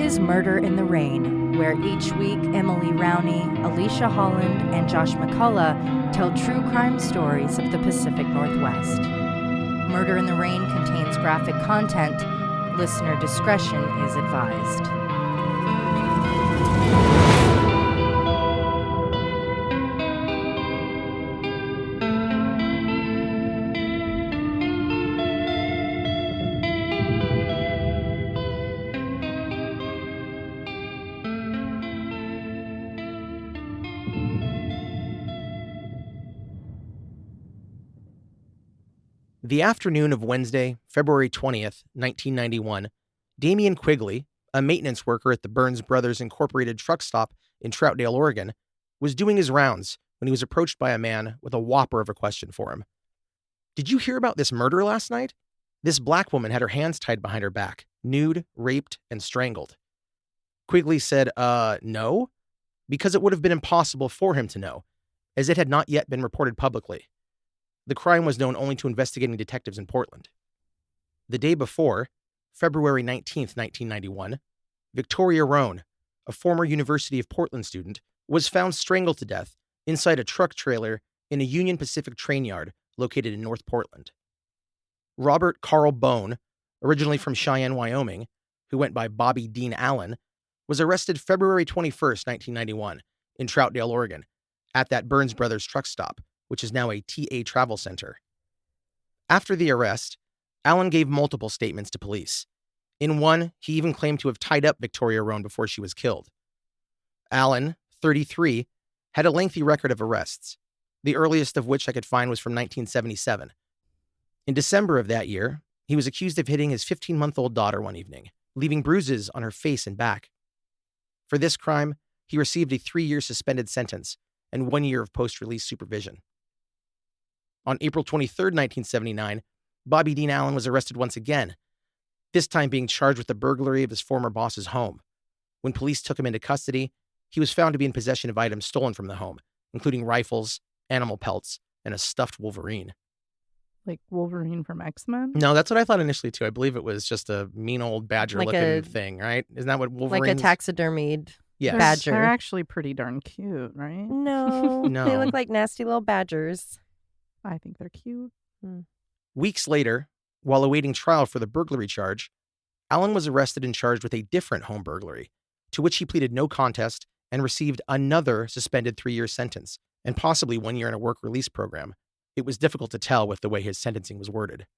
is Murder in the Rain, where each week Emily Rowney, Alicia Holland, and Josh McCullough tell true crime stories of the Pacific Northwest. Murder in the Rain contains graphic content. Listener discretion is advised. The afternoon of Wednesday, February 20th, 1991, Damian Quigley, a maintenance worker at the Burns Brothers Incorporated truck stop in Troutdale, Oregon, was doing his rounds when he was approached by a man with a whopper of a question for him. "Did you hear about this murder last night? This black woman had her hands tied behind her back, nude, raped, and strangled." Quigley said, no, because it would have been impossible for him to know, as it had not yet been reported publicly. The crime was known only to investigating detectives in Portland. The day before, February 19th, 1991, Victoria Roan, a former University of Portland student, was found strangled to death inside a truck trailer in a Union Pacific train yard located in North Portland. Robert Carl Bone, originally from Cheyenne, Wyoming, who went by Bobby Dean Allen, was arrested February 21st, 1991, in Troutdale, Oregon, at that Burns Brothers truck stop, which is now a TA travel center. After the arrest, Allen gave multiple statements to police. In one, he even claimed to have tied up Victoria Roan before she was killed. Allen, 33, had a lengthy record of arrests, the earliest of which I could find was from 1977. In December of that year, he was accused of hitting his 15-month-old daughter one evening, leaving bruises on her face and back. For this crime, he received a 3-year suspended sentence and 1 year of post-release supervision. On April 23, 1979, Bobby Dean Allen was arrested once again, this time being charged with the burglary of his former boss's home. When police took him into custody, he was found to be in possession of items stolen from the home, including rifles, animal pelts, and a stuffed Wolverine. Like Wolverine from X-Men? No, that's what I thought initially, too. I believe it was just a mean old badger-looking thing, right? Isn't that what Wolverine? Like a taxidermied Yes. badger. They're actually pretty darn cute, right? No, No. They look like nasty little badgers. I think they're cute. Weeks later, while awaiting trial for the burglary charge, Allen was arrested and charged with a different home burglary, to which he pleaded no contest and received another suspended 3-year sentence, and possibly 1 year in a work release program. It was difficult to tell with the way his sentencing was worded.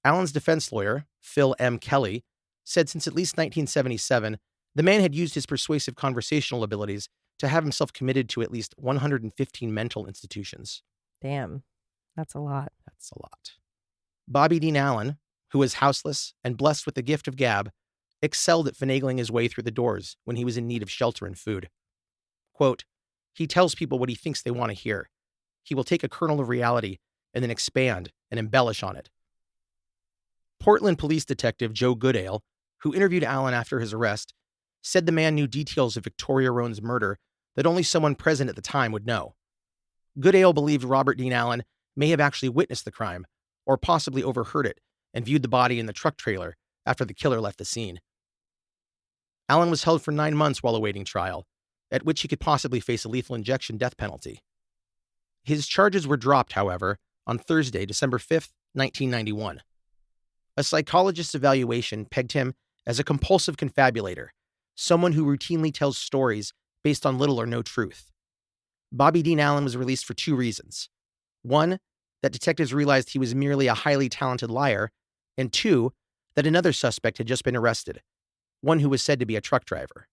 Allen's defense lawyer, Phil M. Kelly, said since at least 1977, the man had used his persuasive conversational abilities to have himself committed to at least 115 mental institutions. Damn, that's a lot. That's a lot. Bobby Dean Allen, who was houseless and blessed with the gift of gab, excelled at finagling his way through the doors when he was in need of shelter and food. Quote, "He tells people what he thinks they want to hear. He will take a kernel of reality and then expand and embellish on it." Portland police detective Joe Goodale, who interviewed Allen after his arrest, said the man knew details of Victoria Roan's murder that only someone present at the time would know. Goodale believed Robert Dean Allen may have actually witnessed the crime, or possibly overheard it and viewed the body in the truck trailer after the killer left the scene. Allen was held for 9 months while awaiting trial, at which he could possibly face a lethal injection death penalty. His charges were dropped, however, on Thursday, December 5th, 1991. A psychologist's evaluation pegged him as a compulsive confabulator, someone who routinely tells stories based on little or no truth. Bobby Dean Allen was released for 2 reasons. 1, that detectives realized he was merely a highly talented liar, and 2, that another suspect had just been arrested, one who was said to be a truck driver.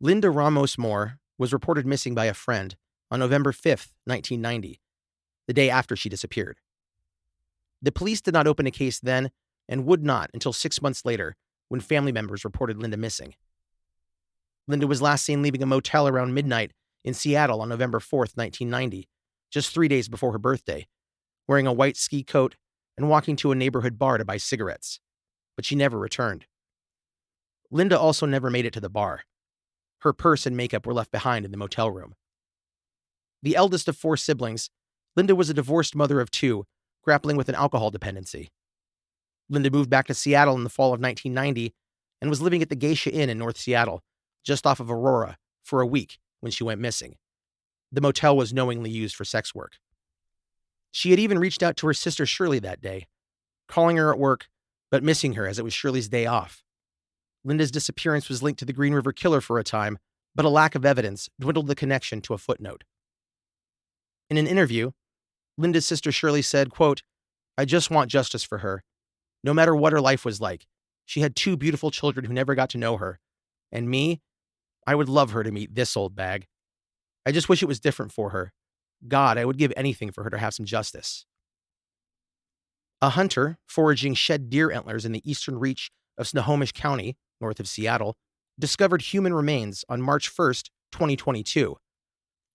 Linda Ramos Moore was reported missing by a friend on November 5th, 1990, the day after she disappeared. The police did not open a case then and would not until 6 months later when family members reported Linda missing. Linda was last seen leaving a motel around midnight in Seattle on November 4th, 1990, just 3 days before her birthday, wearing a white ski coat and walking to a neighborhood bar to buy cigarettes, but she never returned. Linda also never made it to the bar. Her purse and makeup were left behind in the motel room. The eldest of 4 siblings, Linda was a divorced mother of 2, grappling with an alcohol dependency. Linda moved back to Seattle in the fall of 1990 and was living at the Geisha Inn in North Seattle, just off of Aurora, for a week when she went missing. The motel was knowingly used for sex work. She had even reached out to her sister Shirley that day, calling her at work, but missing her as it was Shirley's day off. Linda's disappearance was linked to the Green River Killer for a time, but a lack of evidence dwindled the connection to a footnote. In an interview, Linda's sister Shirley said, quote, "I just want justice for her. No matter what her life was like, she had 2 beautiful children who never got to know her. And me, I would love her to meet this old bag. I just wish it was different for her. God, I would give anything for her to have some justice." A hunter foraging shed deer antlers in the eastern reach of Snohomish County, north of Seattle, discovered human remains on March 1st, 2022.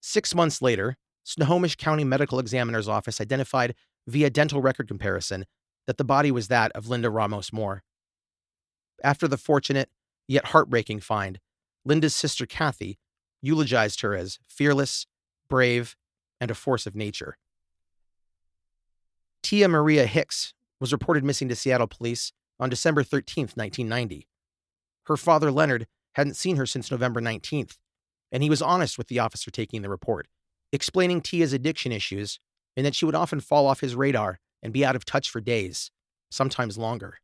6 months later, Snohomish County Medical Examiner's Office identified via dental record comparison that the body was that of Linda Ramos Moore. After the fortunate, yet heartbreaking find, Linda's sister Kathy eulogized her as fearless, brave, and a force of nature. Tia Maria Hicks was reported missing to Seattle police on December 13th, 1990. Her father, Leonard, hadn't seen her since November 19th, and he was honest with the officer taking the report, explaining Tia's addiction issues and that she would often fall off his radar and be out of touch for days, sometimes longer.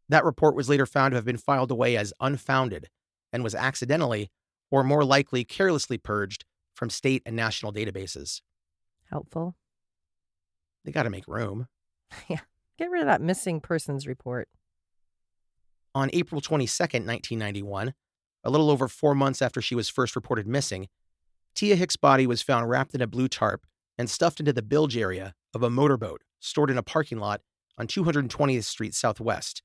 That report was later found to have been filed away as unfounded and was accidentally, or more likely carelessly, purged from state and national databases. Helpful. They got to make room. Yeah. Get rid of that missing persons report. On April 22nd, 1991, a little over 4 months after she was first reported missing, Tia Hicks' body was found wrapped in a blue tarp and stuffed into the bilge area of a motorboat stored in a parking lot on 220th Street Southwest,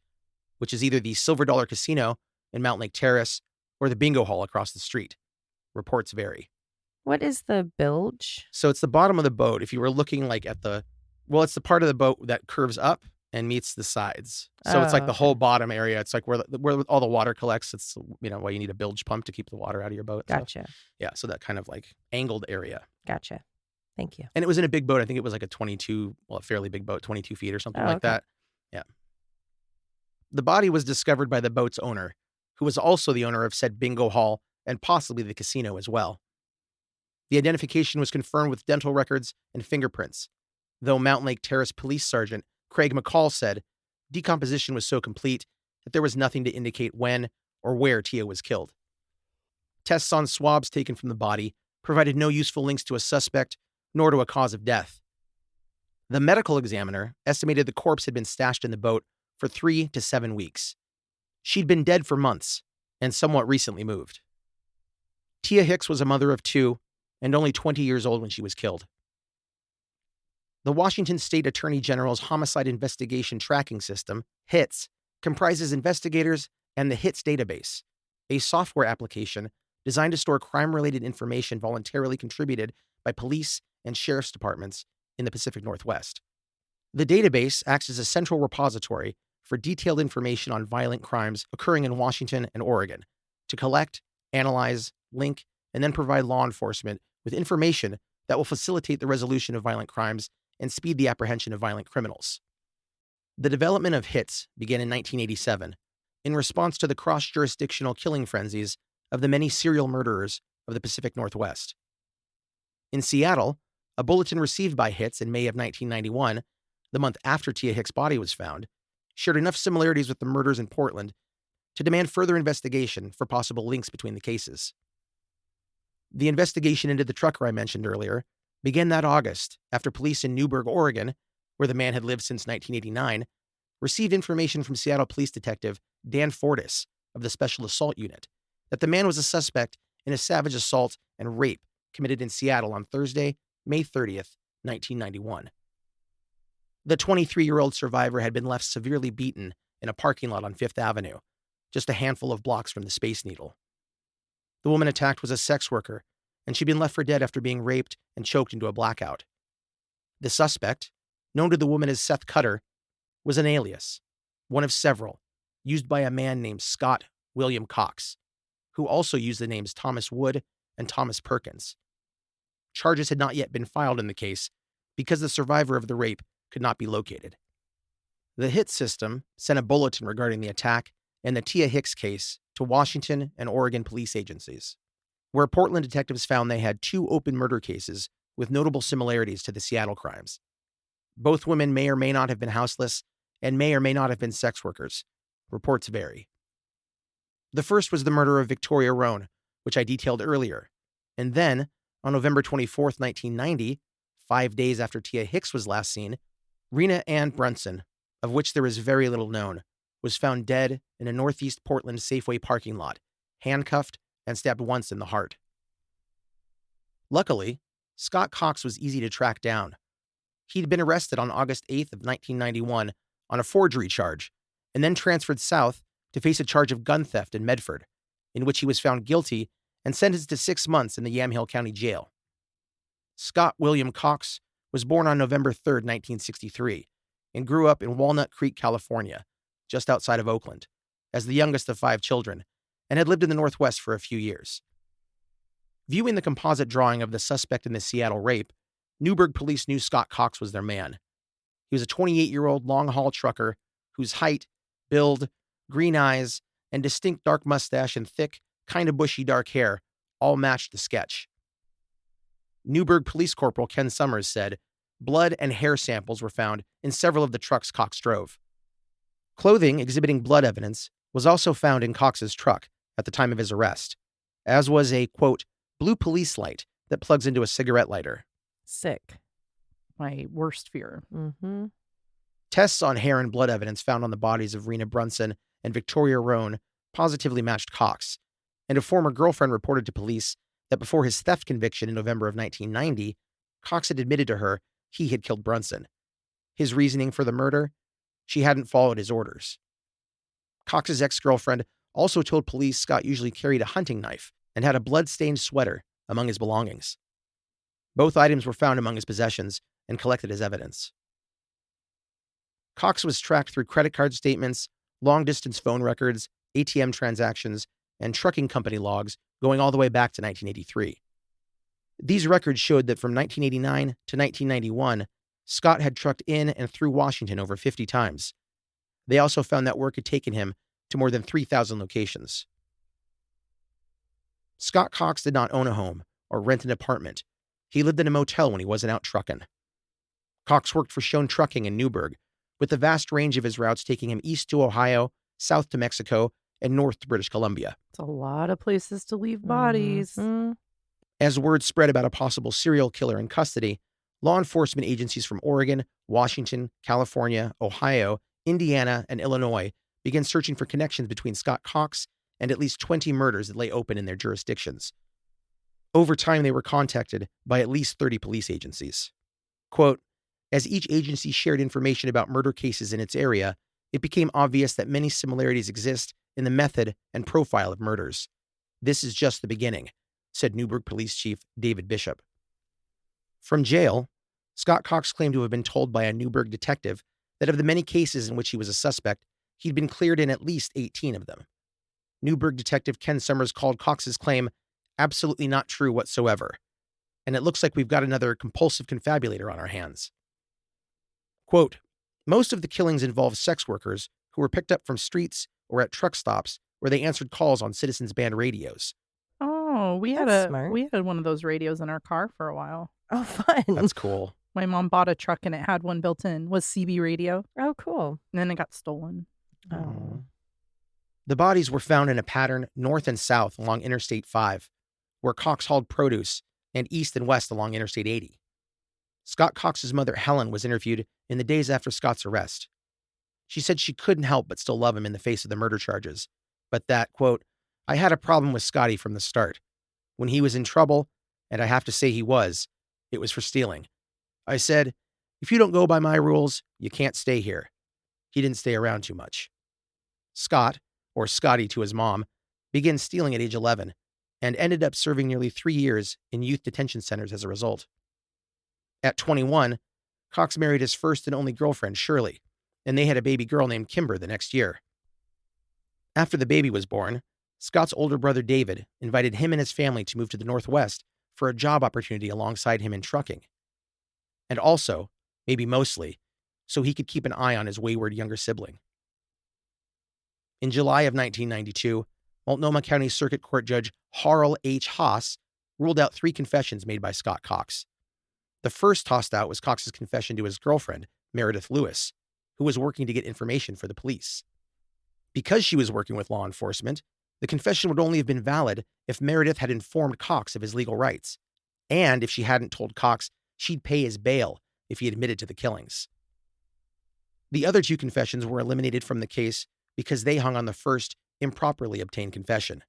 which is either the Silver Dollar Casino in Mountain Lake Terrace or the bingo hall across the street. Reports vary. What is the bilge? So it's the bottom of the boat. If you were looking like at it's the part of the boat that curves up and meets the sides. So it's like the whole bottom area. It's like where all the water collects. It's, why you need a bilge pump to keep the water out of your boat. Gotcha. So, yeah. So that kind of like angled area. Gotcha. Thank you. And it was in a big boat. I think it was like a fairly big boat, 22 feet or something like that. Yeah. The body was discovered by the boat's owner, who was also the owner of said bingo hall and possibly the casino as well. The identification was confirmed with dental records and fingerprints, though Mountain Lake Terrace Police Sergeant Craig McCullough said decomposition was so complete that there was nothing to indicate when or where Tia was killed. Tests on swabs taken from the body provided no useful links to a suspect nor to a cause of death. The medical examiner estimated the corpse had been stashed in the boat for 3 to 7 weeks. She'd been dead for months and somewhat recently moved. Tia Hicks was a mother of 2 and only 20 years old when she was killed. The Washington State Attorney General's Homicide Investigation Tracking System, HITS, comprises investigators and the HITS database, a software application designed to store crime-related information voluntarily contributed by police and sheriff's departments in the Pacific Northwest. The database acts as a central repository for detailed information on violent crimes occurring in Washington and Oregon, to collect, analyze, link, and then provide law enforcement with information that will facilitate the resolution of violent crimes and speed the apprehension of violent criminals. The development of HITS began in 1987 in response to the cross-jurisdictional killing frenzies of the many serial murderers of the Pacific Northwest. In Seattle, a bulletin received by HITS in May of 1991, the month after Tia Hicks' body was found, shared enough similarities with the murders in Portland to demand further investigation for possible links between the cases. The investigation into the trucker I mentioned earlier began that August after police in Newberg, Oregon, where the man had lived since 1989, received information from Seattle Police Detective Dan Fortis of the Special Assault Unit that the man was a suspect in a savage assault and rape committed in Seattle on Thursday, May 30th, 1991. The 23-year-old survivor had been left severely beaten in a parking lot on Fifth Avenue, just a handful of blocks from the Space Needle. The woman attacked was a sex worker, and she'd been left for dead after being raped and choked into a blackout. The suspect, known to the woman as Seth Cutter, was an alias, one of several, used by a man named Scott William Cox, who also used the names Thomas Wood and Thomas Perkins. Charges had not yet been filed in the case because the survivor of the rape could not be located. The HIT system sent a bulletin regarding the attack and the Tia Hicks case to Washington and Oregon police agencies, where Portland detectives found they had 2 open murder cases with notable similarities to the Seattle crimes. Both women may or may not have been houseless and may or may not have been sex workers. Reports vary. The first was the murder of Victoria Roan, which I detailed earlier. And then, on November 24, 1990, 5 days after Tia Hicks was last seen, Rena Ann Brunson, of which there is very little known, was found dead in a northeast Portland Safeway parking lot, handcuffed and stabbed once in the heart. Luckily, Scott Cox was easy to track down. He'd been arrested on August 8th of 1991 on a forgery charge, and then transferred south to face a charge of gun theft in Medford, in which he was found guilty and sentenced to 6 months in the Yamhill County Jail. Scott William Cox was born on November 3rd, 1963, and grew up in Walnut Creek, California, just outside of Oakland, as the youngest of 5 children, and had lived in the Northwest for a few years. Viewing the composite drawing of the suspect in the Seattle rape, Newburgh police knew Scott Cox was their man. He was a 28-year-old long-haul trucker whose height, build, green eyes, and distinct dark mustache and thick, kind of bushy dark hair all matched the sketch. Newburgh Police Corporal Ken Summers said blood and hair samples were found in several of the trucks Cox drove. Clothing exhibiting blood evidence was also found in Cox's truck at the time of his arrest, as was a, quote, blue police light that plugs into a cigarette lighter. Sick. My worst fear. Mm-hmm. Tests on hair and blood evidence found on the bodies of Rena Brunson and Victoria Roan positively matched Cox, and a former girlfriend reported to police that before his theft conviction in November of 1990, Cox had admitted to her he had killed Brunson. His reasoning for the murder? She hadn't followed his orders. Cox's ex-girlfriend also told police Scott usually carried a hunting knife and had a blood-stained sweater among his belongings. Both items were found among his possessions and collected as evidence. Cox was tracked through credit card statements, long-distance phone records, ATM transactions, and trucking company logs going all the way back to 1983. These records showed that from 1989 to 1991, Scott had trucked in and through Washington over 50 times. They also found that work had taken him to more than 3,000 locations. Scott Cox did not own a home or rent an apartment. He lived in a motel when he wasn't out trucking. Cox worked for Schoen Trucking in Newburgh, with the vast range of his routes taking him east to Ohio, south to Mexico, and north to British Columbia. It's a lot of places to leave bodies. Mm-hmm. As word spread about a possible serial killer in custody, law enforcement agencies from Oregon, Washington, California, Ohio, Indiana, and Illinois began searching for connections between Scott Cox and at least 20 murders that lay open in their jurisdictions. Over time, they were contacted by at least 30 police agencies. Quote, as each agency shared information about murder cases in its area, it became obvious that many similarities exist in the method and profile of murders. This is just the beginning, said Newburgh Police Chief David Bishop. From jail, Scott Cox claimed to have been told by a Newburgh detective that of the many cases in which he was a suspect, he'd been cleared in at least 18 of them. Newburgh detective Ken Summers called Cox's claim absolutely not true whatsoever, and it looks like we've got another compulsive confabulator on our hands. Quote, most of the killings involve sex workers who were picked up from streets or at truck stops where they answered calls on citizens' band radios. Oh, we had That's smart. we had one of those radios in our car for a while. Oh, fun. That's cool. My mom bought a truck and it had one built in. Was CB radio, Oh, cool. and then it got stolen. Oh. The bodies were found in a pattern north and south along Interstate 5, where Cox hauled produce, and east and west along Interstate 80. Scott Cox's mother, Helen, was interviewed in the days after Scott's arrest. She said she couldn't help but still love him in the face of the murder charges, but that, quote, I had a problem with Scotty from the start. When he was in trouble, and I have to say he was, it was for stealing. I said, if you don't go by my rules, you can't stay here. He didn't stay around too much. Scott, or Scotty to his mom, began stealing at age 11 and ended up serving nearly 3 years in youth detention centers as a result. At 21, Cox married his first and only girlfriend, Shirley, and they had a baby girl named Kimber the next year. After the baby was born, Scott's older brother David invited him and his family to move to the Northwest for a job opportunity alongside him in trucking. And also, maybe mostly, so he could keep an eye on his wayward younger sibling. In July of 1992, Multnomah County Circuit Court Judge Harl H. Haas ruled out 3 confessions made by Scott Cox. The first tossed out was Cox's confession to his girlfriend, Meredith Lewis, who was working to get information for the police. Because she was working with law enforcement, the confession would only have been valid if Meredith had informed Cox of his legal rights, and if she hadn't told Cox she'd pay his bail if he admitted to the killings. The other 2 confessions were eliminated from the case because they hung on the first, improperly obtained confession.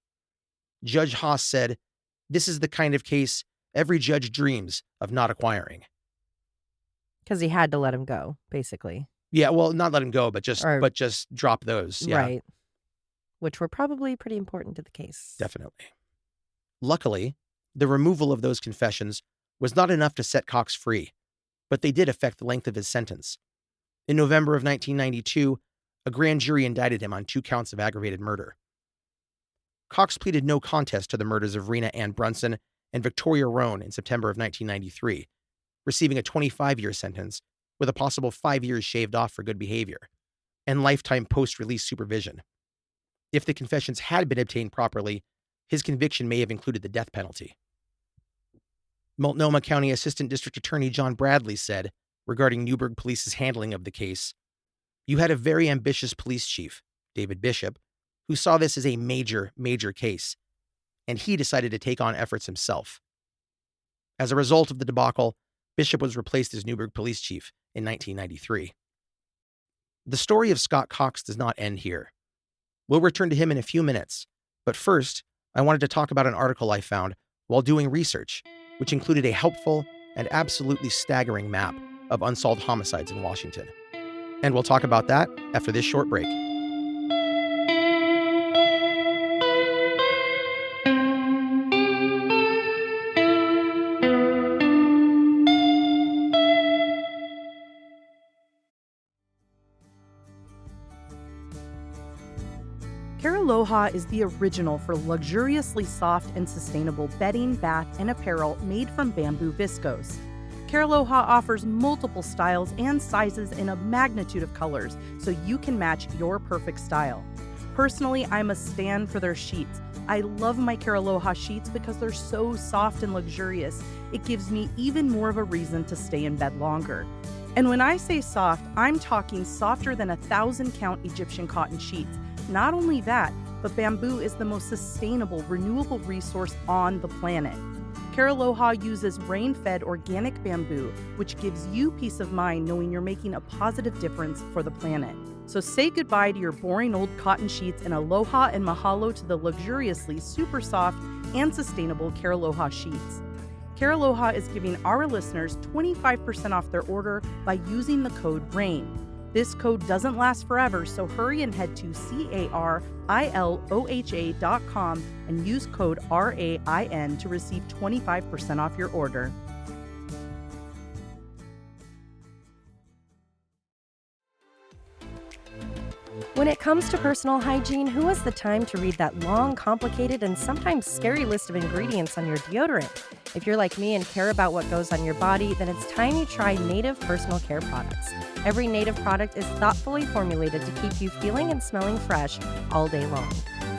Judge Haas said, "This is the kind of case every judge dreams of not acquiring." Because he had to let him go, basically. Yeah, well, not let him go, but just drop those. Yeah. Right. Which were probably pretty important to the case. Definitely. Luckily, the removal of those confessions was not enough to set Cox free, but they did affect the length of his sentence. In November of 1992, a grand jury indicted him on 2 counts of aggravated murder. Cox pleaded no contest to the murders of Rena Ann Brunson and Victoria Roan in September of 1993, receiving a 25-year sentence with a possible 5 years shaved off for good behavior and lifetime post-release supervision. If the confessions had been obtained properly, his conviction may have included the death penalty. Multnomah County Assistant District Attorney John Bradley said, regarding Newburgh Police's handling of the case, "You had a very ambitious police chief, David Bishop, who saw this as a major, major case, and he decided to take on efforts himself. As a result of the debacle, Bishop was replaced as Newburgh Police Chief in 1993. The story of Scott Cox does not end here. We'll return to him in a few minutes, but first, I wanted to talk about an article I found while doing research, which included a helpful and absolutely staggering map of unsolved homicides in Washington. And we'll talk about that after this short break. Aloha is the original for luxuriously soft and sustainable bedding, bath, and apparel made from bamboo viscose. Aloha offers multiple styles and sizes in a magnitude of colors, so you can match your perfect style. Personally, I'm a stan for their sheets. I love my Aloha sheets because they're so soft and luxurious. It gives me even more of a reason to stay in bed longer. And when I say soft, I'm talking softer than 1,000-count Egyptian cotton sheets. Not only that, but bamboo is the most sustainable, renewable resource on the planet. Aloha uses rain-fed organic bamboo, which gives you peace of mind knowing you're making a positive difference for the planet. So say goodbye to your boring old cotton sheets and aloha and mahalo to the luxuriously super soft and sustainable Aloha sheets. Aloha is giving our listeners 25% off their order by using the code RAIN. This code doesn't last forever, so hurry and head to CARILOHA.com and use code RAIN to receive 25% off your order. When it comes to personal hygiene, who has the time to read that long, complicated, and sometimes scary list of ingredients on your deodorant? If you're like me and care about what goes on your body, then it's time you try Native personal care products. Every Native product is thoughtfully formulated to keep you feeling and smelling fresh all day long.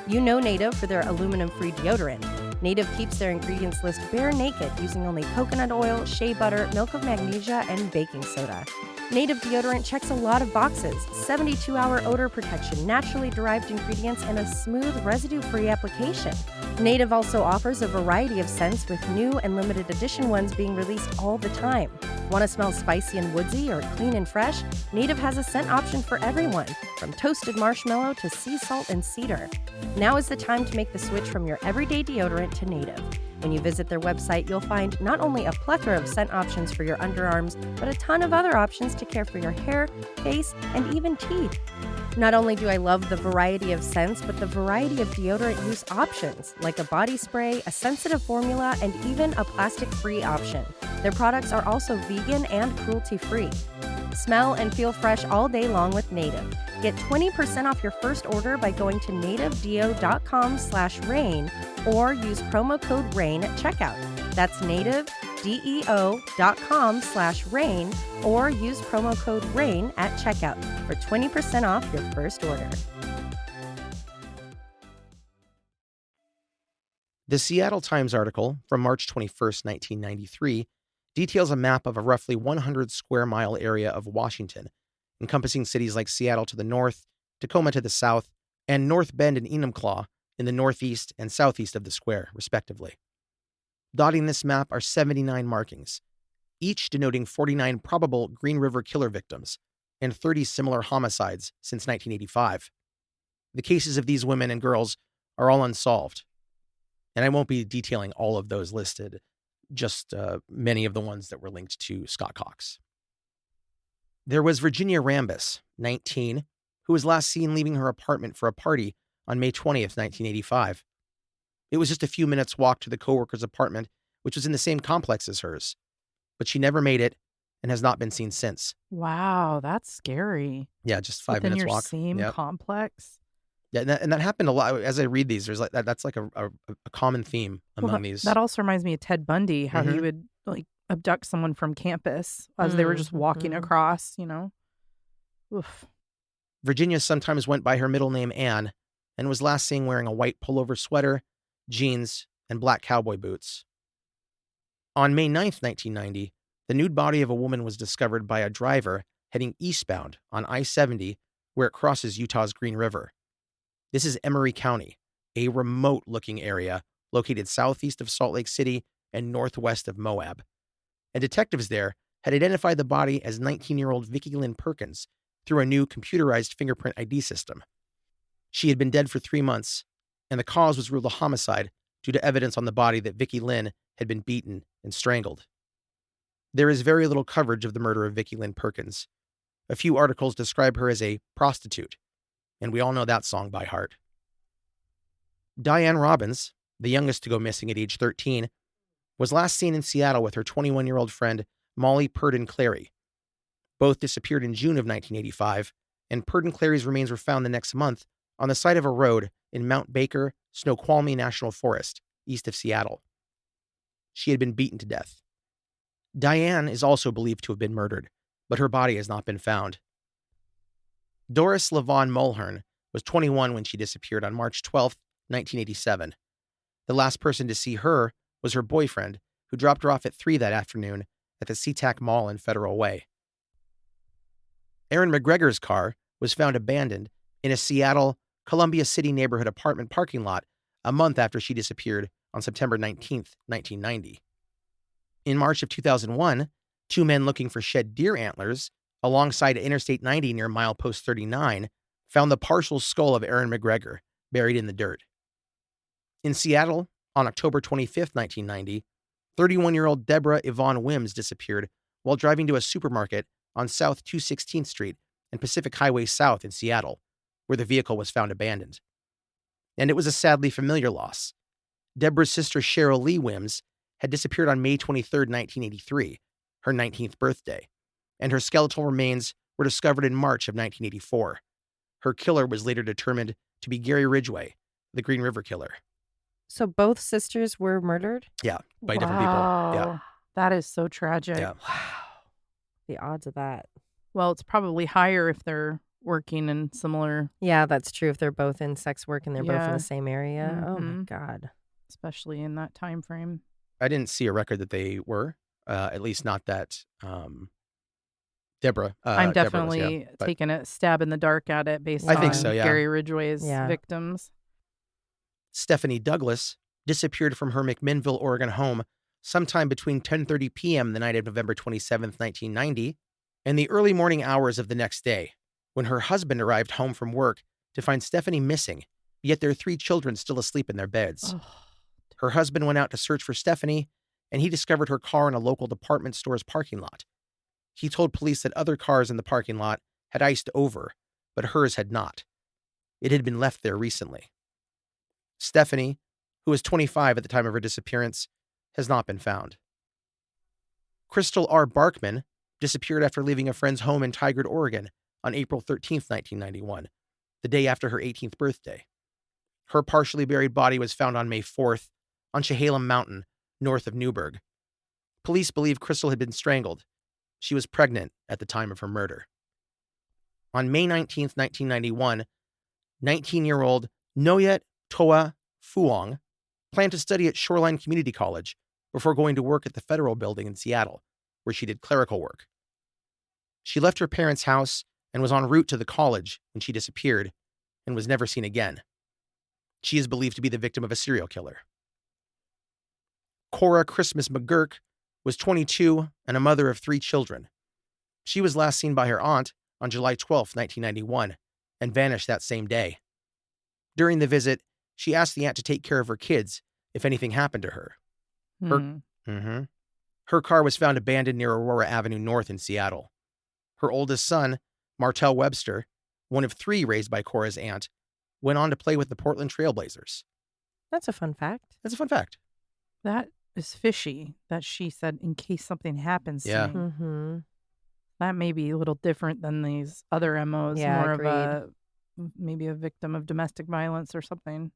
You know Native for their aluminum-free deodorant. Native keeps their ingredients list bare naked using only coconut oil, shea butter, milk of magnesia, and baking soda. Native deodorant checks a lot of boxes: 72-hour odor protection, naturally derived ingredients, and a smooth, residue-free application. Native also offers a variety of scents, with new and limited edition ones being released all the time. Want to smell spicy and woodsy or clean and fresh? Native has a scent option for everyone, from toasted marshmallow to sea salt and cedar. Now is the time to make the switch from your everyday deodorant to Native. When you visit their website, you'll find not only a plethora of scent options for your underarms, but a ton of other options to care for your hair, face, and even teeth. Not only do I love the variety of scents, but the variety of deodorant use options, like a body spray, a sensitive formula, and even a plastic-free option. Their products are also vegan and cruelty-free. Smell and feel fresh all day long with Native. Get 20% off your first order by going to nativedeo.com/rain or use promo code RAIN at checkout. That's nativedeo.com/rain or use promo code RAIN at checkout for 20% off your first order. The Seattle Times article from March 21st, 1993, details a map of a roughly 100 square mile area of Washington, encompassing cities like Seattle to the north, Tacoma to the south, and North Bend and Enumclaw in the northeast and southeast of the square, respectively. Dotting this map are 79 markings, each denoting 49 probable Green River killer victims and 30 similar homicides since 1985. The cases of these women and girls are all unsolved, and I won't be detailing all of those listed, just many of the ones that were linked to Scott Cox. There was Virginia Rambis, 19, who was last seen leaving her apartment for a party on May 20th, 1985. It was just a few minutes' walk to the coworker's apartment, which was in the same complex as hers, but she never made it and has not been seen since. Wow, that's scary. Yeah, just 5 Within minutes your walk. same Yep. complex. Yeah, and that happened a lot. As I read these, there's like that's like a common theme among these. That also reminds me of Ted Bundy, how he Mhm. would like abduct someone from campus as they were just walking across, Oof. Virginia sometimes went by her middle name Anne and was last seen wearing a white pullover sweater, jeans, and black cowboy boots. On May 9th, 1990, the nude body of a woman was discovered by a driver heading eastbound on I-70 where it crosses Utah's Green River. This is Emery County, a remote-looking area located southeast of Salt Lake City and northwest of Moab. And detectives there had identified the body as 19-year-old Vicki Lynn Perkins through a new computerized fingerprint ID system. She had been dead for 3 months, and the cause was ruled a homicide due to evidence on the body that Vicki Lynn had been beaten and strangled. There is very little coverage of the murder of Vicki Lynn Perkins. A few articles describe her as a prostitute, and we all know that song by heart. Diane Robbins, the youngest to go missing at age 13, was last seen in Seattle with her 21-year-old friend Molly Purdon Clary. Both disappeared in June of 1985, and Purdon Clary's remains were found the next month on the side of a road in Mount Baker, Snoqualmie National Forest, east of Seattle. She had been beaten to death. Diane is also believed to have been murdered, but her body has not been found. Doris LaVaughn Mulhern was 21 when she disappeared on March 12, 1987. The last person to see her was her boyfriend, who dropped her off at 3 that afternoon at the SeaTac Mall in Federal Way. Aaron McGregor's car was found abandoned in a Seattle, Columbia City neighborhood apartment parking lot a month after she disappeared on September 19, 1990. In March of 2001, 2 men looking for shed deer antlers alongside Interstate 90 near milepost 39 found the partial skull of Aaron McGregor buried in the dirt. In Seattle, on October 25, 1990, 31-year-old Deborah Yvonne Wims disappeared while driving to a supermarket on South 216th Street and Pacific Highway South in Seattle, where the vehicle was found abandoned. And it was a sadly familiar loss. Deborah's sister Cheryl Lee Wims had disappeared on May 23, 1983, her 19th birthday, and her skeletal remains were discovered in March of 1984. Her killer was later determined to be Gary Ridgway, the Green River Killer. So both sisters were murdered? Yeah, by different people. Yeah. Wow, that is so tragic. Yeah. Wow. The odds of that. Well, it's probably higher if they're working in similar, Yeah, that's true. If they're both in sex work and they're both in Yeah. the same area. Oh my Mhm. God. especially in that time frame. I didn't see a record that they were, at least not that Deborah. I'm Deborah was, definitely yeah, but taking a stab in the dark at it based I on think so, yeah. Gary Ridgway's Yeah. victims. Stephanie Douglas disappeared from her McMinnville, Oregon home sometime between 10:30 p.m. the night of November 27, 1990, and the early morning hours of the next day, when her husband arrived home from work to find Stephanie missing, yet their 3 children still asleep in their beds. Oh, Her husband went out to search for Stephanie, and he discovered her car in a local department store's parking lot. He told police that other cars in the parking lot had iced over, but hers had not. It had been left there recently. Stephanie, who was 25 at the time of her disappearance, has not been found. Crystal R. Barkman disappeared after leaving a friend's home in Tigard, Oregon on April 13, 1991, the day after her 18th birthday. Her partially buried body was found on May 4th on Chehalem Mountain, north of Newburgh. Police believe Crystal had been strangled. She was pregnant at the time of her murder. On May 19, 1991, 19-year-old Noyet Toa Phuong planned to study at Shoreline Community College before going to work at the Federal Building in Seattle, where she did clerical work. She left her parents' house and was en route to the college when she disappeared and was never seen again. She is believed to be the victim of a serial killer. Cora Christmas McGurk was 22 and a mother of 3 children. She was last seen by her aunt on July 12, 1991, and vanished that same day. During the visit, she asked the aunt to take care of her kids if anything happened to her. Her car was found abandoned near Aurora Avenue North in Seattle. Her oldest son, Martell Webster, one of 3 raised by Cora's aunt, went on to play with the Portland Trailblazers. That's a fun fact. That's a fun fact. That is fishy that she said in case something happens to Yeah. me. Mm-hmm. That may be a little different than these other MOs, Yeah, more agreed. of maybe a victim of domestic violence or something.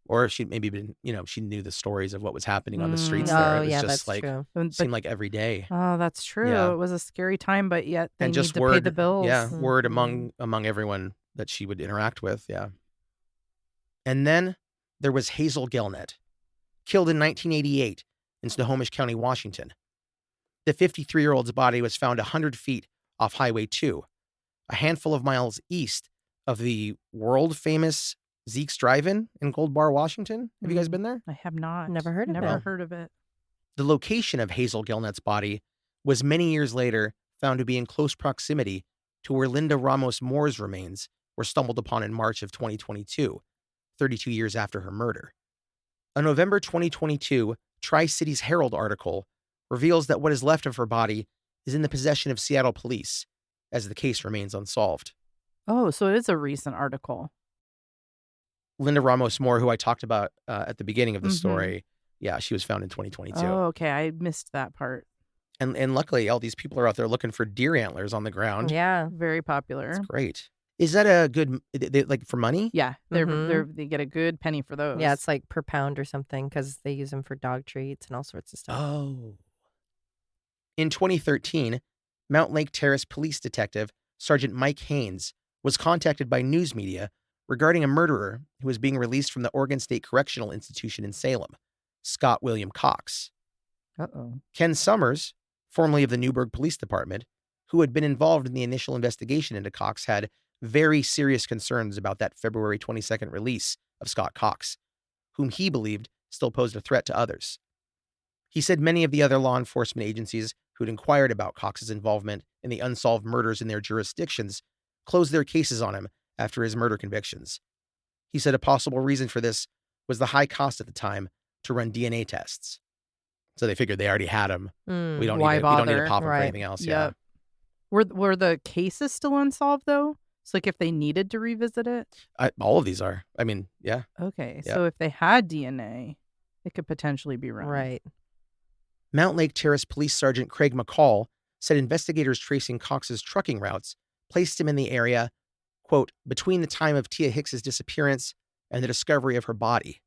Or she maybe been, she knew the stories of what was happening on the streets Mm. there. Oh, It was yeah, just that's true. seemed like every day. Oh, that's true. Yeah. It was a scary time, but yet they And need just to word, pay the bills. yeah, word Mhm. among everyone that she would interact with, yeah. And then there was Hazel Gelnet, killed in 1988 in Snohomish County, Washington. The 53-year-old's body was found 100 feet off Highway 2, a handful of miles east of the world-famous Zeke's Drive-In in Gold Bar, Washington. Have you guys been there? I have not. Never heard of Never it. heard of it. The location of Hazel Gelnet's body was many years later found to be in close proximity to where Linda Ramos Moore's remains were stumbled upon in March of 2022, 32 years after her murder. A November 2022 Tri-Cities Herald article reveals that what is left of her body is in the possession of Seattle police, as the case remains unsolved. Oh, so it is a recent article. Linda Ramos Moore, who I talked about at the beginning of the Mhm. story, yeah, she was found in 2022. Oh, okay. I missed that part. And luckily, all these people are out there looking for deer antlers on the ground. Yeah. Very popular. It's great. Is that a good, like for money? Yeah, Mhm. they get a good penny for those. Yeah, it's like per pound or something because they use them for dog treats and all sorts of stuff. Oh. In 2013, Mount Lake Terrace police detective Sergeant Mike Haynes was contacted by news media regarding a murderer who was being released from the Oregon State Correctional Institution in Salem, Scott William Cox. Uh-oh. Ken Summers, formerly of the Newburgh Police Department, who had been involved in the initial investigation into Cox, had very serious concerns about that February 22nd release of Scott Cox, whom he believed still posed a threat to others. He said many of the other law enforcement agencies who'd inquired about Cox's involvement in the unsolved murders in their jurisdictions closed their cases on him after his murder convictions. He said a possible reason for this was the high cost at the time to run DNA tests. So they figured they already had him. Mm. We don't Why need to bother? pop him for Right. anything else. Yep. Were the cases still unsolved though? So like if they needed to revisit it? All of these are. I mean, yeah. Okay. Yep. So if they had DNA, it could potentially be run. Right. Mount Lake Terrace Police Sergeant Craig McCall said investigators tracing Cox's trucking routes placed him in the area, quote, between the time of Tia Hicks's disappearance and the discovery of her body.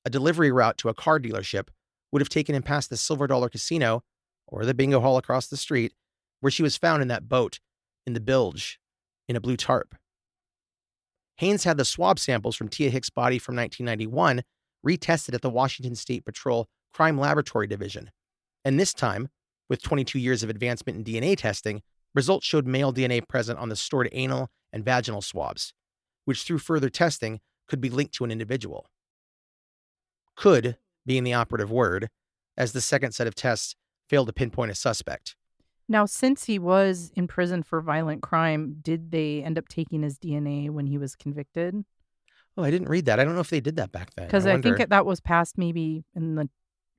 A delivery route to a car dealership would have taken him past the Silver Dollar Casino or the bingo hall across the street, where she was found in that boat in the bilge in a blue tarp. Haynes had the swab samples from Tia Hicks' body from 1991 retested at the Washington State Patrol Crime Laboratory Division. And this time, with 22 years of advancement in DNA testing, results showed male DNA present on the stored anal and vaginal swabs, which through further testing could be linked to an individual. Could being the operative word, as the second set of tests failed to pinpoint a suspect. Now, since he was in prison for violent crime, did they end up taking his DNA when he was convicted? Oh, I didn't read that. I don't know if they did that back then. Because I think wonder. that was passed maybe in the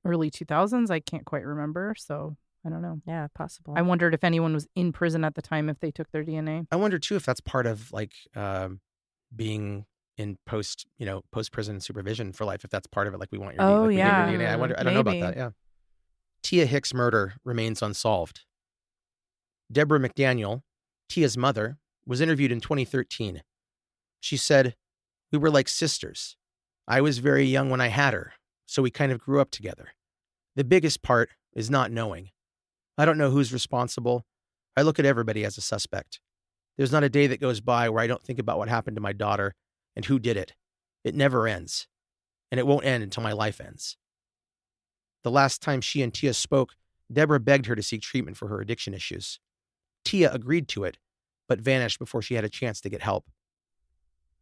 early 2000s. I can't quite remember. So I don't know. Yeah, possible. I wondered if anyone was in prison at the time if they took their DNA. I wonder too if that's part of like being in post-prison supervision for life. If that's part of it, like we want your Oh, we get yeah. your DNA. I wonder. I don't know about Maybe. that. Yeah. Tia Hicks' murder remains unsolved. Deborah McDaniel, Tia's mother, was interviewed in 2013. She said, "We were like sisters. I was very young when I had her, so we kind of grew up together. The biggest part is not knowing. I don't know who's responsible. I look at everybody as a suspect. There's not a day that goes by where I don't think about what happened to my daughter and who did it. It never ends. and it won't end until my life ends. The last time she and Tia spoke, Deborah begged her to seek treatment for her addiction issues. Tia agreed to it, but vanished before she had a chance to get help.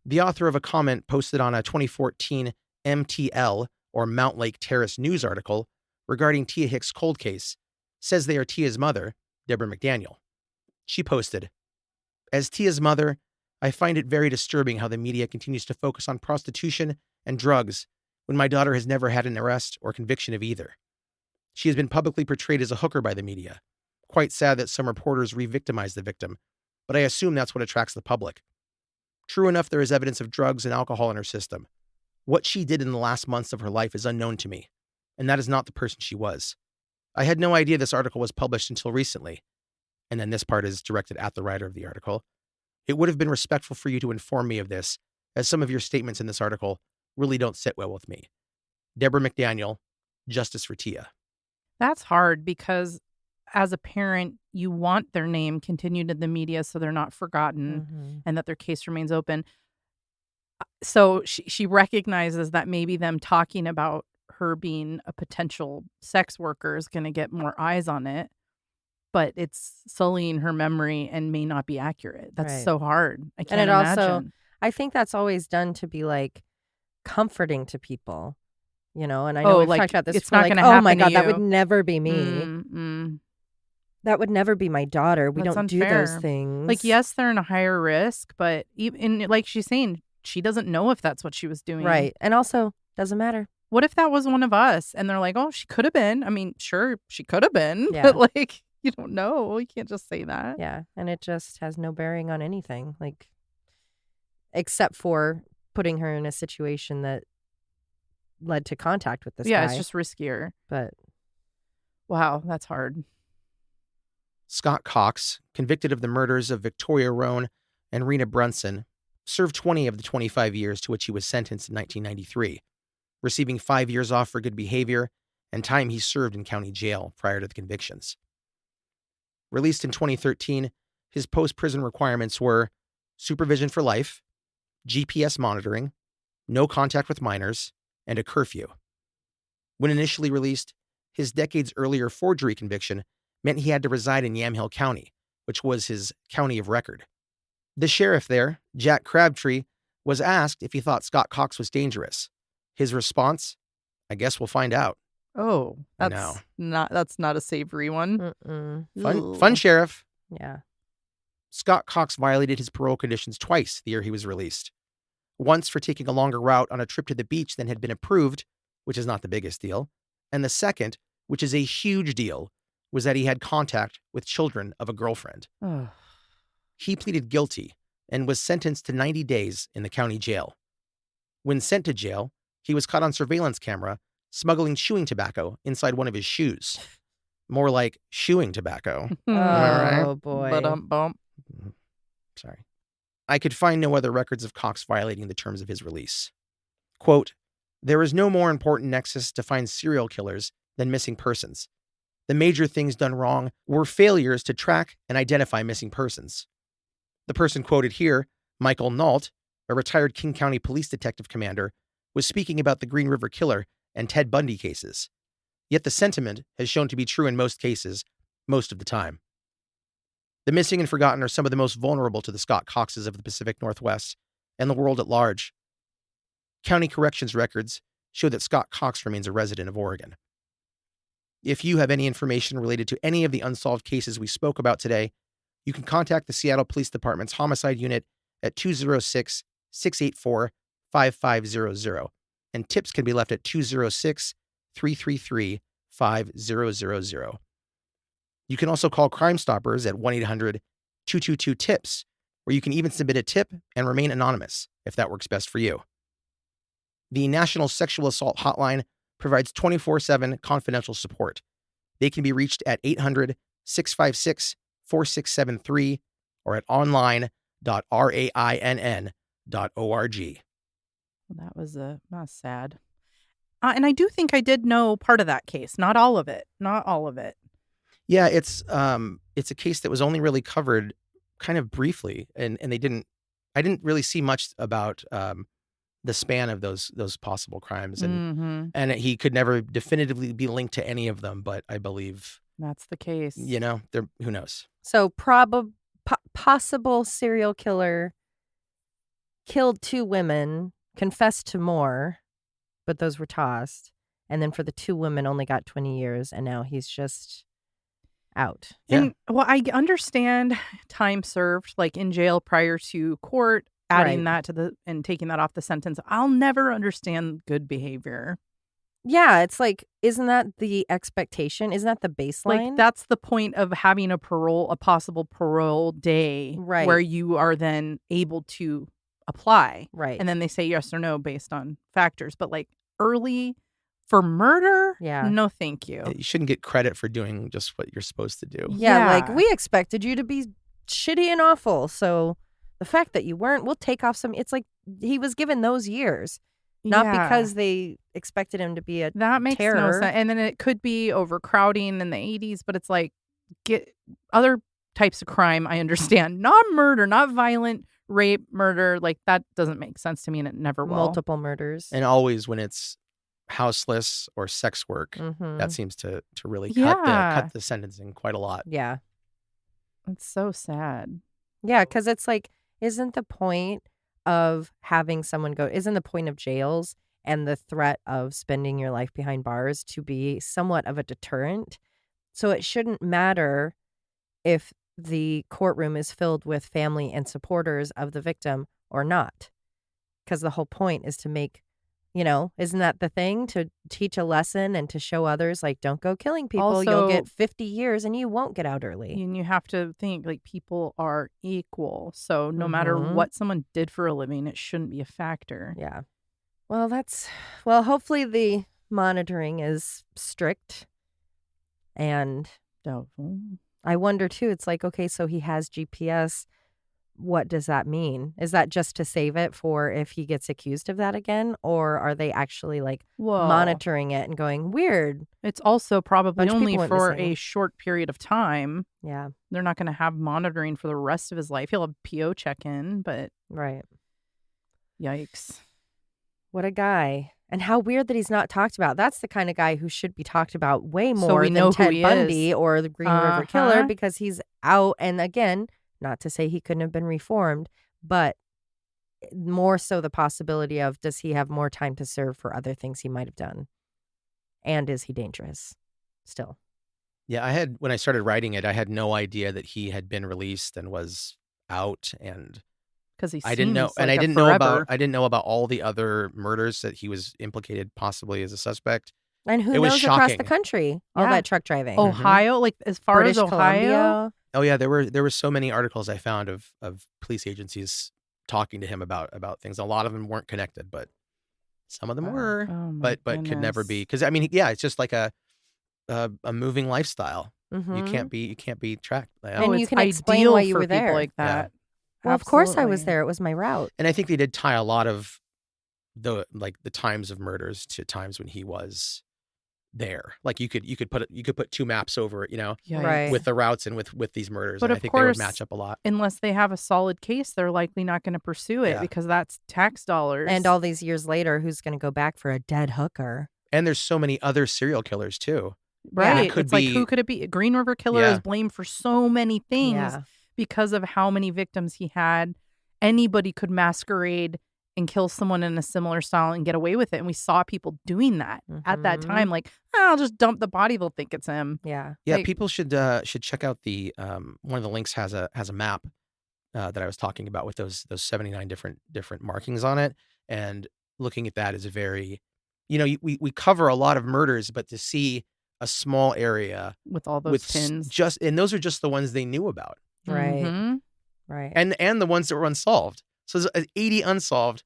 The author of a comment posted on a 2014 MTL, or Mount Lake Terrace News article regarding Tia Hicks' cold case says they are Tia's mother, Deborah McDaniel. She posted, "As Tia's mother, I find it very disturbing how the media continues to focus on prostitution and drugs when my daughter has never had an arrest or conviction of either. She has been publicly portrayed as a hooker by the media. Quite sad that some reporters re-victimize the victim, but I assume that's what attracts the public. True enough, there is evidence of drugs and alcohol in her system. What she did in the last months of her life is unknown to me, and that is not the person she was. I had no idea this article was published until recently." And then this part is directed at the writer of the article. "It would have been respectful for you to inform me of this, as some of your statements in this article really don't sit well with me. Deborah McDaniel, Justice for Tia." That's hard because as a parent, you want their name continued in the media so they're not forgotten and that their case remains open. So she recognizes that maybe them talking about her being a potential sex worker is going to get more eyes on it, but it's sullying her memory and may not be accurate. That's Right. so hard. I And can't it also, imagine. I think that's always done to be like comforting to people, you know, and I know Oh, we've like, talked about this it's before, not like, gonna oh my happen to God, that would you. never be me. Mm-mm. That would never be my daughter. We That's don't do those unfair. things. Like, yes, they're in a higher risk, but even like she's saying, she doesn't know if that's what she was doing. Right. And also, doesn't matter. What if that was one of us and they're like, oh, she could have been? I mean, sure, she could have been, Yeah. but like, you don't know. You can't just say that. Yeah. And it just has no bearing on anything, like, except for putting her in a situation that led to contact with this guy. Yeah, it's just riskier. But Wow, that's hard. Scott Cox, convicted of the murders of Victoria Roan and Rena Brunson, served 20 of the 25 years to which he was sentenced in 1993, receiving 5 years off for good behavior and time he served in county jail prior to the convictions. Released in 2013, his post-prison requirements were supervision for life, GPS monitoring, no contact with minors, and a curfew. When initially released, his decades earlier forgery conviction meant he had to reside in Yamhill County, which was his county of record. The sheriff there, Jack Crabtree, was asked if he thought Scott Cox was dangerous. His response, "I guess we'll find out." Oh, I that's know. not a savory one. Fun sheriff. Yeah. Scott Cox violated his parole conditions twice the year he was released. Once for taking a longer route on a trip to the beach than had been approved, which is not the biggest deal, and the second, which is a huge deal, was that he had contact with children of a girlfriend. Ugh. He pleaded guilty and was sentenced to 90 days in the county jail. When sent to jail, he was caught on surveillance camera smuggling chewing tobacco inside one of his shoes. More like shooing tobacco. Am I right? Oh, boy. Bump. Sorry. I could find no other records of Cox violating the terms of his release. Quote, "There is no more important nexus to find serial killers than missing persons. The major things done wrong were failures to track and identify missing persons." The person quoted here, Michael Nault, a retired King County Police Detective Commander, was speaking about the Green River Killer and Ted Bundy cases. Yet the sentiment has shown to be true in most cases, most of the time. The missing and forgotten are some of the most vulnerable to the Scott Coxes of the Pacific Northwest and the world at large. County corrections records show that Scott Cox remains a resident of Oregon. If you have any information related to any of the unsolved cases we spoke about today, you can contact the Seattle Police Department's Homicide Unit at 206-684-5500, and tips can be left at 206-333-5000. You can also call Crime Stoppers at 1-800-222-TIPS, where you can even submit a tip and remain anonymous, if that works best for you. The National Sexual Assault Hotline provides 24/7 confidential support. They can be reached at 800-656-4673 or at online.rainn.org. That was that's sad. And I do think I did know part of that case, not all of it. Not all of it. Yeah, it's a case that was only really covered kind of briefly, and I didn't really see much about the span of those possible crimes, and Mm-hmm. he could never definitively be linked to any of them. But I believe, That's the case. there, who knows? So possible serial killer killed 2 women, confessed to more, but those were tossed. And then for the 2 women only got 20 years, and now he's just out. Yeah. And I understand time served, like in jail prior to court, adding Right. that and taking that off the sentence. I'll never understand good behavior. Yeah, it's like, isn't that the expectation? Isn't that the baseline? Like that's the point of having a possible parole day, Right. where you are then able to apply. Right. And then they say yes or no based on factors. But like early for murder, Yeah. no thank you. You shouldn't get credit for doing just what you're supposed to do. Yeah, like Yeah. we expected you to be shitty and awful. So the fact that you weren't, we'll take off some. It's like he was given those years, not Yeah. because they expected him to be a That makes no terror. sense. And then it could be overcrowding in the 80s, but it's like get other types of crime. I understand, not murder, not violent rape, murder. Like that doesn't make sense to me, and it never will. multiple murders. And always when it's houseless or sex work, Mhm. that seems to really Yeah. cut the sentencing quite a lot. Yeah. It's so sad. Yeah, because it's like, isn't the point of having someone go, isn't the point of jails and the threat of spending your life behind bars to be somewhat of a deterrent? So it shouldn't matter if the courtroom is filled with family and supporters of the victim or not. Because the whole point is to make, isn't that the thing? To teach a lesson and to show others, like, don't go killing people. You'll Also- get 50 years and you won't get out early. And you have to think like people are equal. So no matter Mhm. what someone did for a living, it shouldn't be a factor. Yeah. Well, hopefully the monitoring is strict. And Doubtful. I wonder too, it's like, okay, so he has GPS. What does that mean? Is that just to save it for if he gets accused of that again? Or are they actually like Well, monitoring it and going, weird? it's also probably Bunch of only people went for missing. a short period of time. Yeah, They're not going to have monitoring for the rest of his life. He'll have PO check-in, but right. yikes. What a guy. And how weird that he's not talked about. That's the kind of guy who should be talked about way So more we know than who Ted he Bundy is. or the Green River Killer, Uh-huh. because he's out. And again, not to say he couldn't have been reformed, but more so the possibility of, does he have more time to serve for other things he might have done? And is he dangerous still? Yeah, when I started writing it, I had no idea that he had been released and was out, and Because he I didn't know, seems and like I a didn't know forever. about all the other murders that he was implicated possibly as a suspect. And who It was knows across the shocking. country? All Yeah. that truck driving. Ohio, like as far British as Ohio, Columbia. Oh yeah, there were so many articles I found of police agencies talking to him about things. A lot of them weren't connected, but some of them were. Oh my But could never goodness. be, because I mean, yeah, it's just like a moving lifestyle. Mhm. You can't be tracked. And you it's can explain ideal why you for were people there. like that. Well, of course I was Absolutely. there. It was my route. And I think they did tie a lot of the times of murders to times when he was there. Like you could put 2 maps over it, Yikes. Right. with the routes and with these murders. But and I of think they would course, match up a lot. Unless they have a solid case, they're likely not going to pursue it Yeah. because that's tax dollars. And all these years later, who's going to go back for a dead hooker? And there's so many other serial killers too. right. it could It's like, be- who could it be? Green River Killer Yeah. is blamed for so many things Yeah. because of how many victims he had. Anybody could masquerade and kill someone in a similar style and get away with it. And we saw people doing that at that Mhm. time. Like, I'll just dump the body. They'll think it's him. Yeah. Yeah, Like- people should check out the one of the links has a map that I was talking about with those 79 different markings on it, and looking at that is a very, we cover a lot of murders, but to see a small area With all those with pins. and those are just the ones they knew about, Right. Mhm. Right. and the ones that were unsolved. So there's 80 unsolved.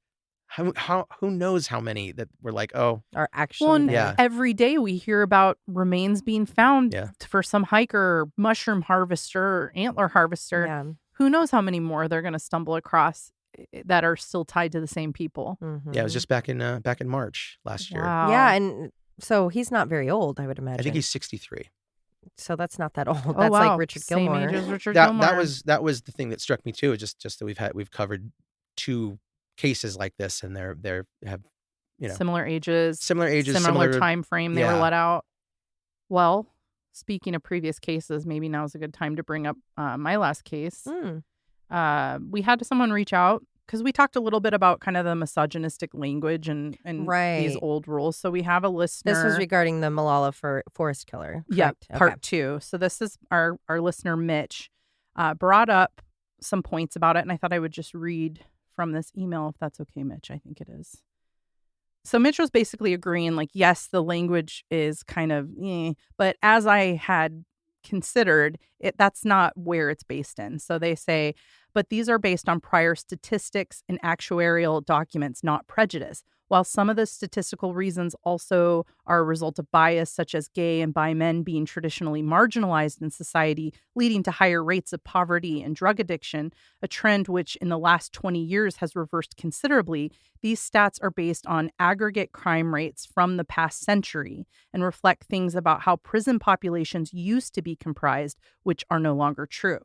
Who knows how many that were like, oh, Are actually Well, and there. Yeah. every day we hear about remains being found Yeah. for some hiker, mushroom harvester, or antler harvester. Yeah. Who knows how many more they're going to stumble across that are still tied to the same people. yeah, it was Mhm. just back in March last year. Wow. Yeah, and so he's not very old, I would imagine. I think he's 63. so that's not that old. Oh, That's wow. like Richard Same Gilmore. age as Richard That Gilmore. was the thing that struck me too. Just that we've covered 2 cases like this, and they have, Similar ages, similar similar time frame they were yeah. let out. Well, speaking of previous cases, maybe now's a good time to bring up my last case. We had someone reach out because we talked a little bit about kind of the misogynistic language and these Right. old rules. So we have a listener. This was regarding the McCullough for forest killer. Yep, Correct? part 2. So this is our listener, Mitch, brought up some points about it, and I thought I would just read from this email, if that's okay, Mitch. I think it is. So Mitch was basically agreeing, like, yes, the language is kind of, but as I had considered, that's not where it's based in. So they say, but these are based on prior statistics and actuarial documents, not prejudice. While some of the statistical reasons also are a result of bias, such as gay and bi men being traditionally marginalized in society, leading to higher rates of poverty and drug addiction, a trend which in the last 20 years has reversed considerably, these stats are based on aggregate crime rates from the past century and reflect things about how prison populations used to be comprised, which are no longer true.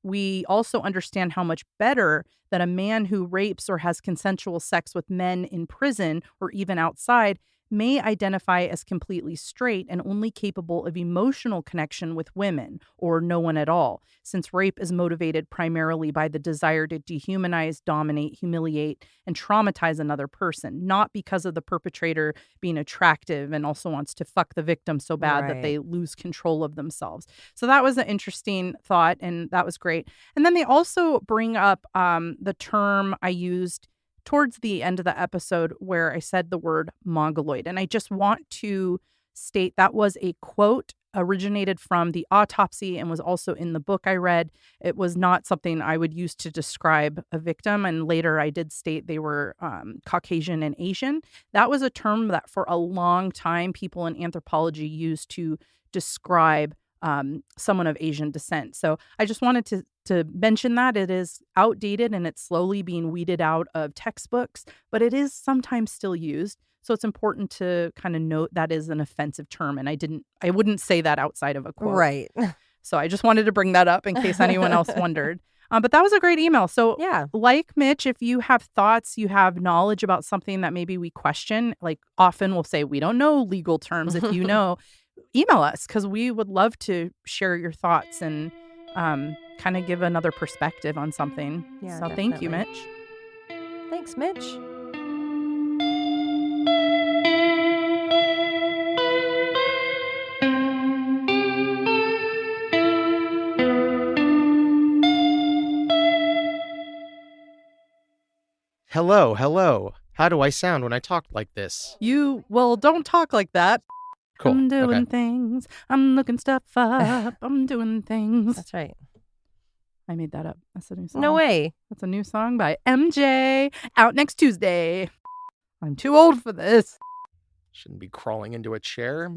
We also understand how much better that a man who rapes or has consensual sex with men in prison or even outside may identify as completely straight and only capable of emotional connection with women or no one at all, since rape is motivated primarily by the desire to dehumanize, dominate, humiliate, and traumatize another person, not because of the perpetrator being attractive and also wants to fuck the victim so bad that they lose control of themselves. So that was an interesting thought, and that was great. And then they also bring up the term I used towards the end of the episode where I said the word mongoloid. And I just want to state that was a quote originated from the autopsy and was also in the book I read. It was not something I would use to describe a victim. And later I did state they were Caucasian and Asian. That was a term that for a long time people in anthropology used to describe someone of Asian descent. So I just wanted to mention that it is outdated and it's slowly being weeded out of textbooks, but it is sometimes still used. So it's important to kind of note that is an offensive term. And I wouldn't say that outside of a quote. Right. So I just wanted to bring that up in case anyone else wondered. But that was a great email. So like Mitch, if you have thoughts, you have knowledge about something that maybe we question, like often we'll say, we don't know legal terms. If you know, email us because we would love to share your thoughts and kind of give another perspective on something. Yeah, so thank you, Mitch. Thanks, Mitch. Hello, hello. How do I sound when I talk like this? Don't talk like that. Cool. I'm doing things. I'm looking stuff up. I'm doing things. That's right. I made that up. That's a new song. No way. That's a new song by MJ. Out next Tuesday. I'm too old for this. Shouldn't be crawling into a chair.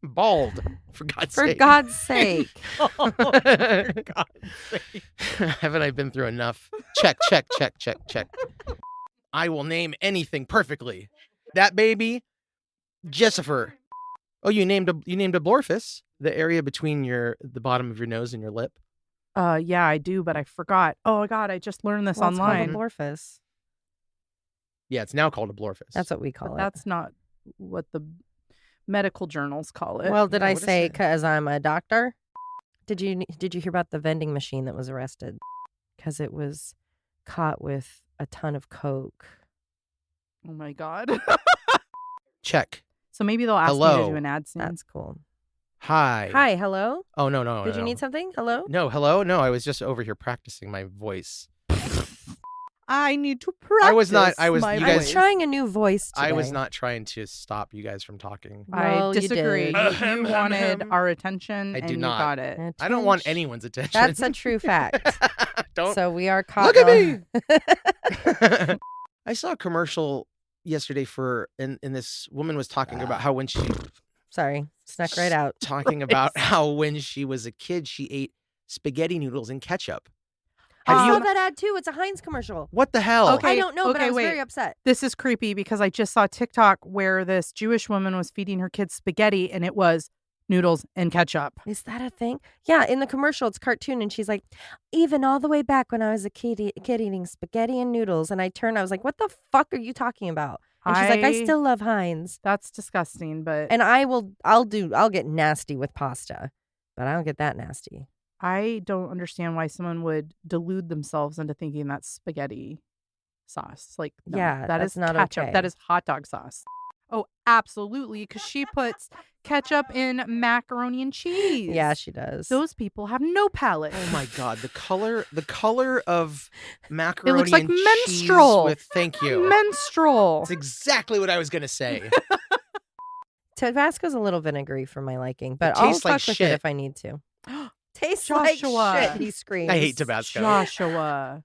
Bald, for God's For sake. God's sake. For God's sake. Haven't I been through enough? Check. I will name anything perfectly. That baby, Jessifer. Oh, you named a blorfus, the area between the bottom of your nose and your lip. Yeah, I do, but I forgot. Oh God, I just learned this online. It's called a blorfus. Yeah, it's now called a blorfus. That's what we call it. That's not what the medical journals call it. Well, did I what is say it? because I'm a doctor? Did you hear about the vending machine that was arrested because it was caught with a ton of coke? Oh my God. Check. So maybe they'll ask me Hello. to do an ad soon. That's cool. Hi. Hi, hello. Oh, no. Did you need something? Hello. No, hello? No, I was just over here practicing my voice. I need to practice. I was not- I was- my you I guys- was voice. trying a new voice today. I was not trying to stop you guys from talking. I Well, you disagree. did. You wanted our attention, I and do you not. got it. I don't want Attention. anyone's attention. That's a true fact. Don't So we are caught. look at me. I saw a commercial yesterday and this woman was talking about how when she Sorry, snuck right out. talking about how when she was a kid she ate spaghetti noodles and ketchup. I Have saw you? that ad too. It's a Heinz commercial. What the hell? Okay. I don't know, but I was wait. very upset. This is creepy because I just saw TikTok where this Jewish woman was feeding her kids spaghetti, and it was Noodles and ketchup. Is that a thing? Yeah, in the commercial, it's cartoon, and she's like, even all the way back when I was a kid eating spaghetti and noodles, and I was like, what the fuck are you talking about? And she's like, I still love Heinz. That's disgusting, but And I'll get nasty with pasta, but I don't get that nasty. I don't understand why someone would delude themselves into thinking that's spaghetti sauce. Like, no, Yeah, that that's is not ketchup. okay. That is hot dog sauce. Oh, absolutely, because she puts ketchup in macaroni and cheese. Yeah, she does. Those people have no palate. Oh my God, the color of macaroni looks like and menstrual. cheese with thank you. Menstrual. That's exactly what I was gonna say. Tabasco's a little vinegary for my liking, but It I'll tastes fuck like with shit. it if I need to. Tastes Joshua. like shit, he screams. I hate Tabasco. Joshua.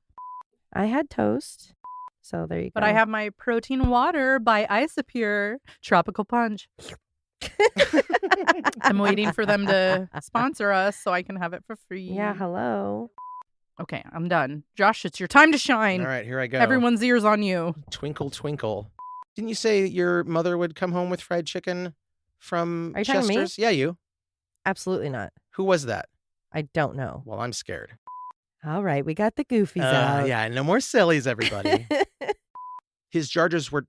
I had toast, so there you go. But I have my protein water by Isopure Tropical Punch. I'm waiting for them to sponsor us so I can have it for free. Yeah, hello. Okay, I'm done. Josh, it's your time to shine. All right, here I go. Everyone's ears on you. Twinkle, twinkle. Didn't you say your mother would come home with fried chicken from Are you talking to me? Chester's? Yeah, you. Absolutely not. Who was that? I don't know. Well, I'm scared. All right, we got the goofies out. Yeah, no more sillies, everybody. His charges were.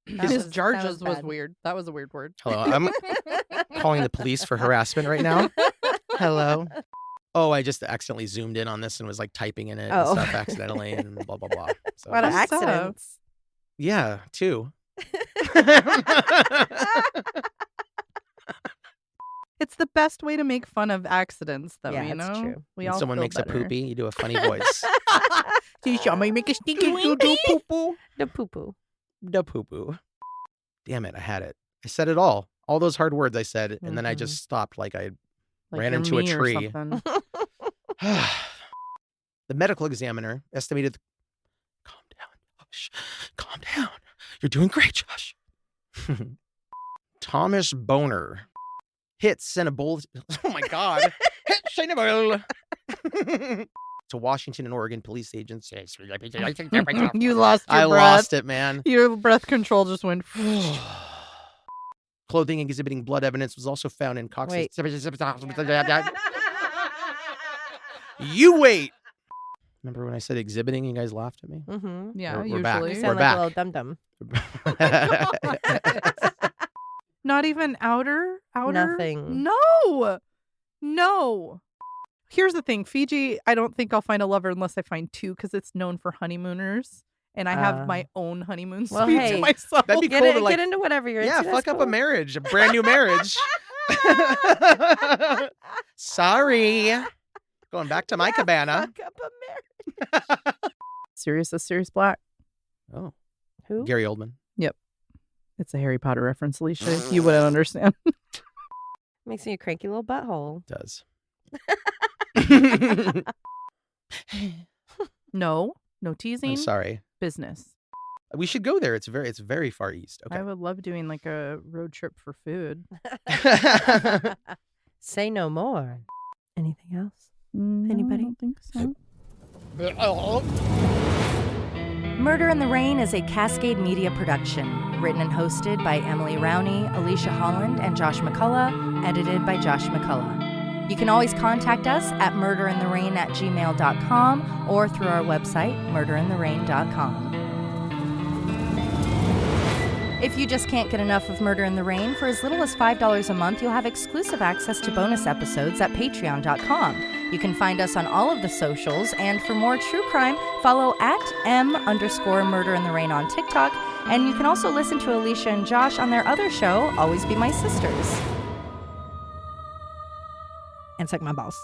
His Jarges was bad. weird. That was a weird word. Hello, I'm calling the police for harassment right now. Hello. Oh, I just accidentally zoomed in on this and was like typing in it and Oh. stuff accidentally and blah blah blah. So, A lot of What's up? accidents. yeah, two. It's the best way to make fun of accidents, though, Yeah, you it's know? true. We When all someone feel makes better. a poopy, you do a funny voice. Do you show me make a stinky Do winky? poo poo. The poo-poo. Da poo poo. Damn it, I had it. I said it all. All those hard words I said, and then I Mhm. just stopped like I Like ran you're into a me or tree. something. The medical examiner estimated. Calm down, Josh. Calm down. You're doing great, Josh. Thomas Boner hits in a bull. Oh my God. Hits in a bull. To Washington and Oregon police agents. You lost your I breath. lost it, man. Your breath control just went. Clothing exhibiting blood evidence was also found in Cox's. Wait. You wait. Remember when I said exhibiting? You guys laughed at me. Mm-hmm. Yeah, We're back. You usually. sound We're like back. a little dum-dum. Not even outer? Nothing. No. Here's the thing. Fiji, I don't think I'll find a lover unless I find two because it's known for honeymooners. And I have my own honeymoon well, suite hey, to myself. That'd be Get, cool it, to like. get into whatever you're Yeah, into. fuck That's up a cool. marriage, a brand new marriage. Sorry. Going back to my cabana. Fuck up a marriage. Sirius is Sirius Black. Oh, Who? Gary Oldman. It's a Harry Potter reference, Alicia. You wouldn't understand. Makes me a cranky little butthole. Does. No teasing. I'm sorry. Business. We should go there. It's very far east. I would love doing like a road trip for food. Okay. Say no more. Anything else? No, Anybody? I don't think so. Murder in the Rain is a Cascade Media production, written and hosted by Emily Rowney, Alicia Holland, and Josh McCullough, edited by Josh McCullough. You can always contact us at murderintherain@gmail.com or through our website, murderintherain.com. If you just can't get enough of Murder in the Rain, for as little as $5 a month, you'll have exclusive access to bonus episodes at patreon.com. You can find us on all of the socials, and for more true crime, follow at @M_Murder in the Rain on TikTok, and you can also listen to Alicia and Josh on their other show, Always Be My Sisters. And suck my balls.